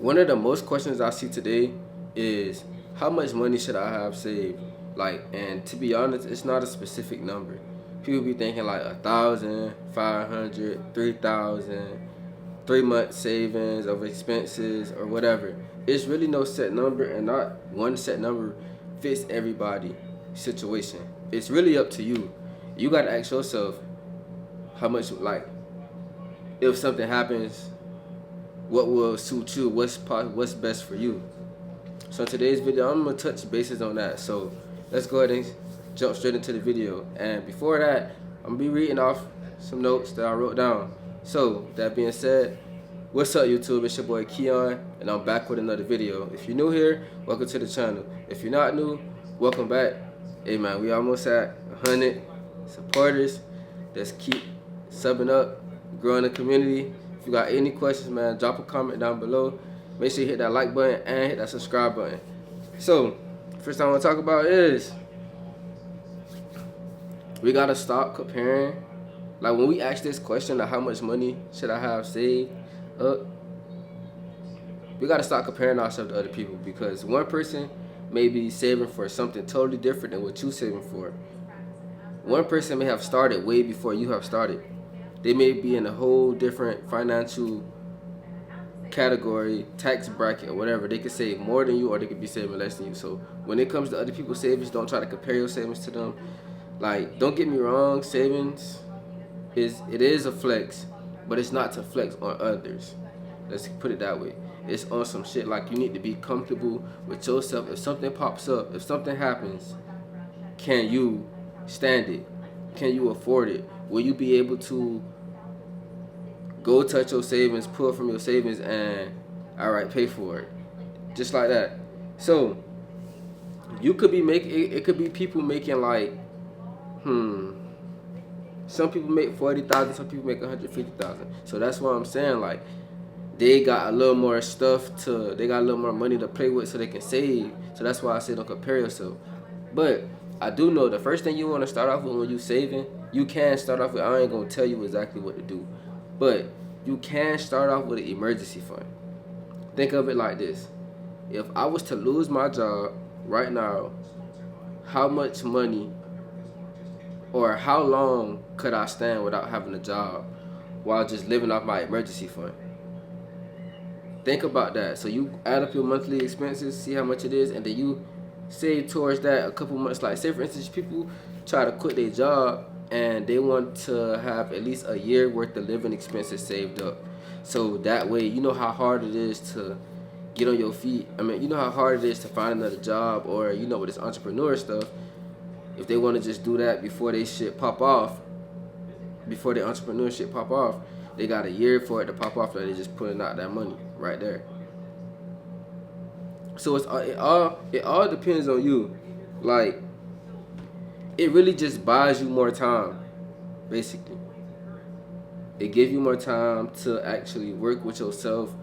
One of the most questions I see today is how much money should I have saved? Like, and to be honest, it's not a specific number. People be thinking like 1,000, 500, 3,000, 3 month savings of expenses or whatever. It's really no set number, and not one set number fits everybody situation. It's really up to you. You gotta ask yourself how much, like, if something happens, what will suit you? What's best for you? So in today's video, I'm gonna touch bases on that. So let's go ahead and jump straight into the video. And before that, I'm gonna be reading off some notes that I wrote down. So that being said, what's up YouTube? It's your boy Keon, and I'm back with another video. If you're new here, welcome to the channel. If you're not new, welcome back. Hey man, we almost at 100 supporters. Let's keep subbing up, growing the community. If you got any questions, man, drop a comment down below. Make sure you hit that like button and hit that subscribe button. So, first thing I want to talk about is we gotta stop comparing. Like, when we ask this question of how much money should I have saved up, we gotta stop comparing ourselves to other people, because one person may be saving for something totally different than what you're saving for. One person may have started way before you have started. They may be in a whole different financial category, tax bracket, or whatever. They could save more than you, or they could be saving less than you. So when it comes to other people's savings, don't try to compare your savings to them. Like, don't get me wrong, savings is a flex, but it's not to flex on others. Let's put it that way. It's on some shit like you need to be comfortable with yourself. If something pops up, if something happens, can you stand it? Can you afford it? Will you be able to go touch your savings, pull from your savings, and alright, pay for it? Just like that. So you could be making it could be people making like some people make 40,000, some people make 150,000. So that's why I'm saying, like, they got a little more they got a little more money to play with so they can save. So that's why I say don't compare yourself. But I do know the first thing you want to start off with when you saving, you can start off with, I ain't gonna tell you exactly what to do, but you can start off with an emergency fund. Think of it like this: if I was to lose my job right now, how much money or how long could I stand without having a job while just living off my emergency fund? Think about that. So you add up your monthly expenses, see how much it is, and then you save towards that a couple months. Like, say for instance, people try to quit their job and they want to have at least a year worth of living expenses saved up. So that way, you know how hard it is to get on your feet. I mean, you know how hard it is to find another job, or you know, with this entrepreneur stuff, if they want to just do that before they shit pop off, before their entrepreneurship pop off, they got a year for it to pop off, and they just putting out that money right there. So it all depends on you. Like, it really just buys you more time, basically. It gives you more time to actually work with yourself,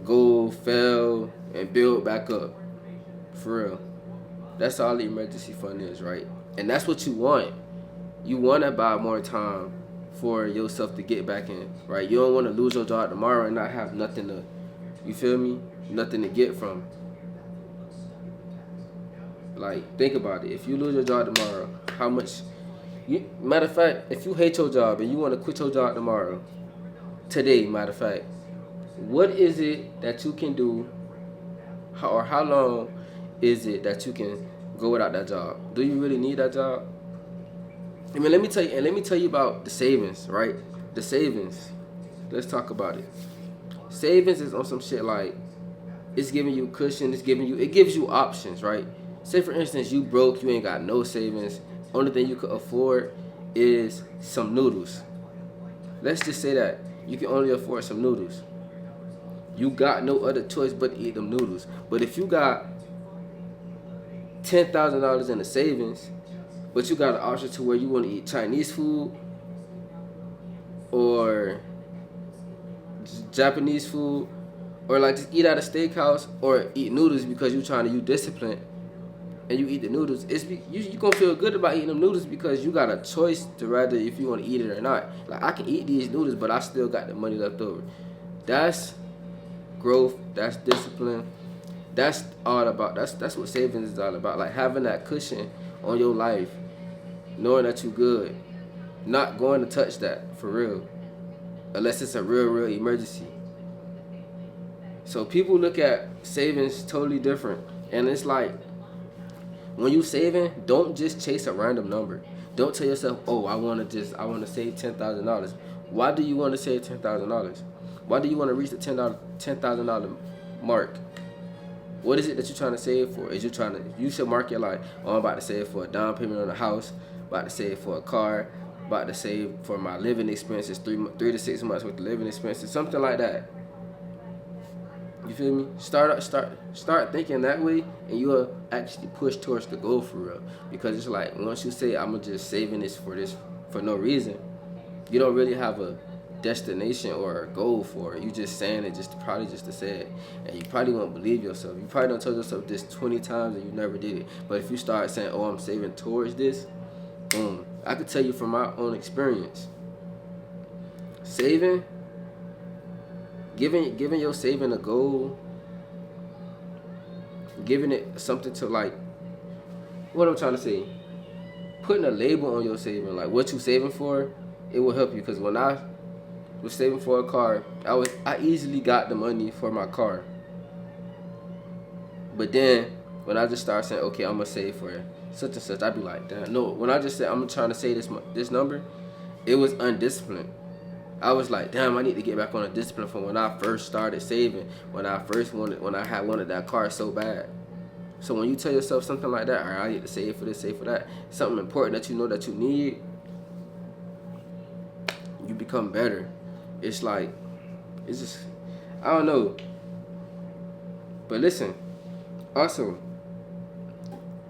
go, fail, and build back up. For real. That's all the emergency fund is, right? And that's what you want. You want to buy more time for yourself to get back in, right? You don't want to lose your job tomorrow and not have nothing to, you feel me? Nothing to get from. Like, think about it. If you lose your job tomorrow, how much? Matter of fact, if you hate your job and you want to quit your job tomorrow, today, matter of fact, what is it that you can do, or how long is it that you can go without that job? Do you really need that job? I mean, let me tell you about the savings, right? The savings. Let's talk about it. Savings is on some shit like, it's giving you cushion, it gives you options, right? Say for instance, you broke, you ain't got no savings. Only thing you could afford is some noodles. Let's just say that you can only afford some noodles. You got no other choice but to eat them noodles. But if you got $10,000 in the savings, but you got an option to where you want to eat Chinese food or Japanese food, or like just eat at a steakhouse, or eat noodles because you're trying to use discipline, and you eat the noodles, you gonna feel good about eating them noodles because you got a choice to rather if you want to eat it or not. Like, I can eat these noodles, but I still got the money left over. That's growth. That's discipline. That's all about. That's what savings is all about. Like having that cushion on your life, knowing that you good, not going to touch that for real, unless it's a real emergency. So people look at savings totally different, and it's like when you saving, don't just chase a random number. Don't tell yourself, oh, I want to save $10,000. Why do you want to save $10,000? Why do you want to reach the $10,000 mark? What is it that you're trying to save for? You should mark your life. Oh, I'm about to save for a down payment on a house, about to save for a car, about to save for my living expenses, 3 to 6 months worth of living expenses, something like that. You feel me? Start thinking that way, and you'll actually push towards the goal for real. Because it's like once you say I'm just saving this for no reason, you don't really have a destination or a goal for it. You just saying it probably just to say it, and you probably won't believe yourself. You probably don't tell yourself this 20 times and you never did it. But if you start saying, "Oh, I'm saving towards this," boom. I could tell you from my own experience. Saving. Giving your saving a goal, giving it something to like, what I'm trying to say, putting a label on your saving, like what you saving for, it will help you. Because when I was saving for a car, I easily got the money for my car. But then when I just started saying, okay, I'm gonna save for such and such, I'd be like, damn, no. When I just said I'm trying to save this number, it was undisciplined. I was like, damn, I need to get back on a discipline from when I first started saving, when I had wanted that car so bad. So when you tell yourself something like that, all right, I need to save for this, save for that, something important that you know that you need, you become better. It's just, I don't know. But listen, also,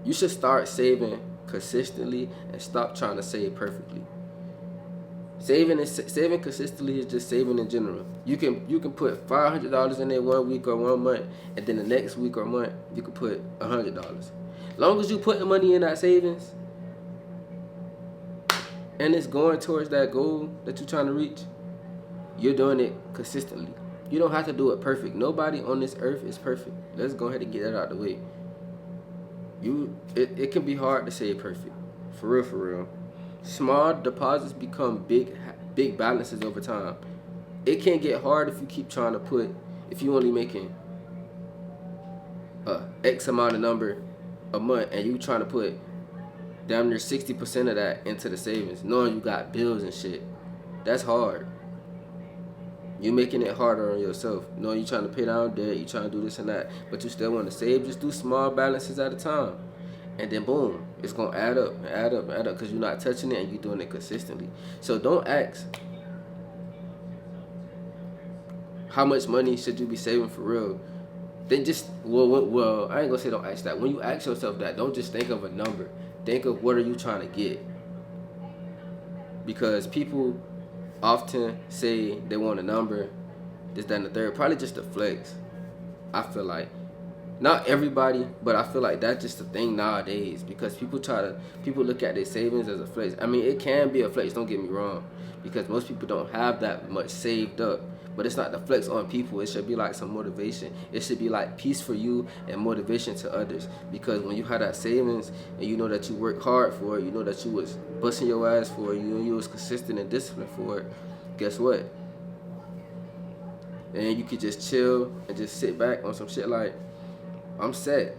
you should start saving consistently and stop trying to save perfectly. Saving consistently is just saving in general. You can put $500 in there 1 week or 1 month, and then the next week or month you can put $100. Long as you put the money in that savings, and it's going towards that goal that you're trying to reach, you're doing it consistently. You don't have to do it perfect. Nobody on this earth is perfect. Let's go ahead and get that out of the way. It can be hard to save perfect, for real. Small deposits become big balances over time. It can get hard if you keep trying to if you only making X amount of number a month and you trying to put damn near 60% of that into the savings, knowing you got bills and shit. That's hard. You're making it harder on yourself. Knowing you trying to pay down debt, you trying to do this and that, but you still want to save. Just do small balances at a time. And then boom, it's gonna add up because you're not touching it and you're doing it consistently. So don't ask how much money should you be saving for real. Then just well, I ain't gonna say don't ask that. When you ask yourself that, don't just think of a number. Think of what are you trying to get. Because people often say they want a number, this, that, and the third. Probably just a flex. I feel like. Not everybody, but I feel like that's just the thing nowadays because people look at their savings as a flex. I mean, it can be a flex, don't get me wrong, because most people don't have that much saved up. But it's not the flex on people. It should be like some motivation. It should be like peace for you and motivation to others. Because when you have that savings and you know that you work hard for it, you know that you was busting your ass for it, you was consistent and disciplined for it, guess what? And you could just chill and just sit back on some shit like, I'm set.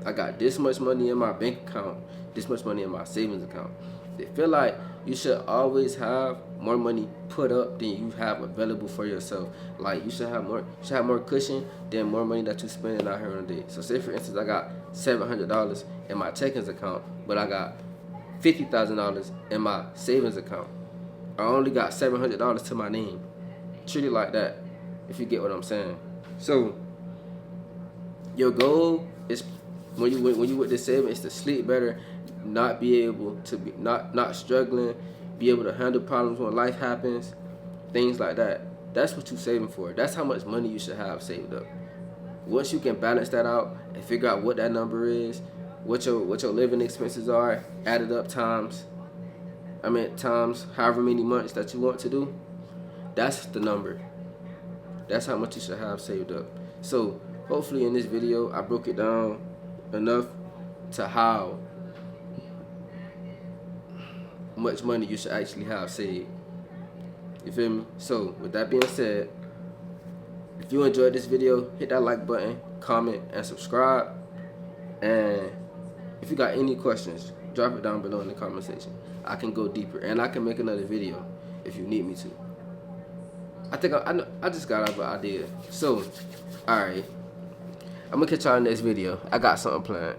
I got this much money in my bank account, this much money in my savings account. They feel like you should always have more money put up than you have available for yourself. Like you should have more cushion than more money that you spending out here on a day. So say for instance I got $700 in my checkings account, but I got $50,000 in my savings account. I only got $700 to my name. Treat it like that, if you get what I'm saying. So your goal is when you with this saving is to sleep better, not be able to be not struggling, be able to handle problems when life happens, things like that. That's what you're saving for. That's how much money you should have saved up. Once you can balance that out and figure out what that number is, what your living expenses are, added up times however many months that you want to do, that's the number. That's how much you should have saved up. So hopefully in this video I broke it down enough to how much money you should actually have saved. You feel me? So with that being said, if you enjoyed this video, hit that like button, comment, and subscribe. And if you got any questions, drop it down below in the comment section. I can go deeper, and I can make another video if you need me to. I think I just got out of an idea. So, alright. I'm gonna catch y'all in the next video. I got something planned.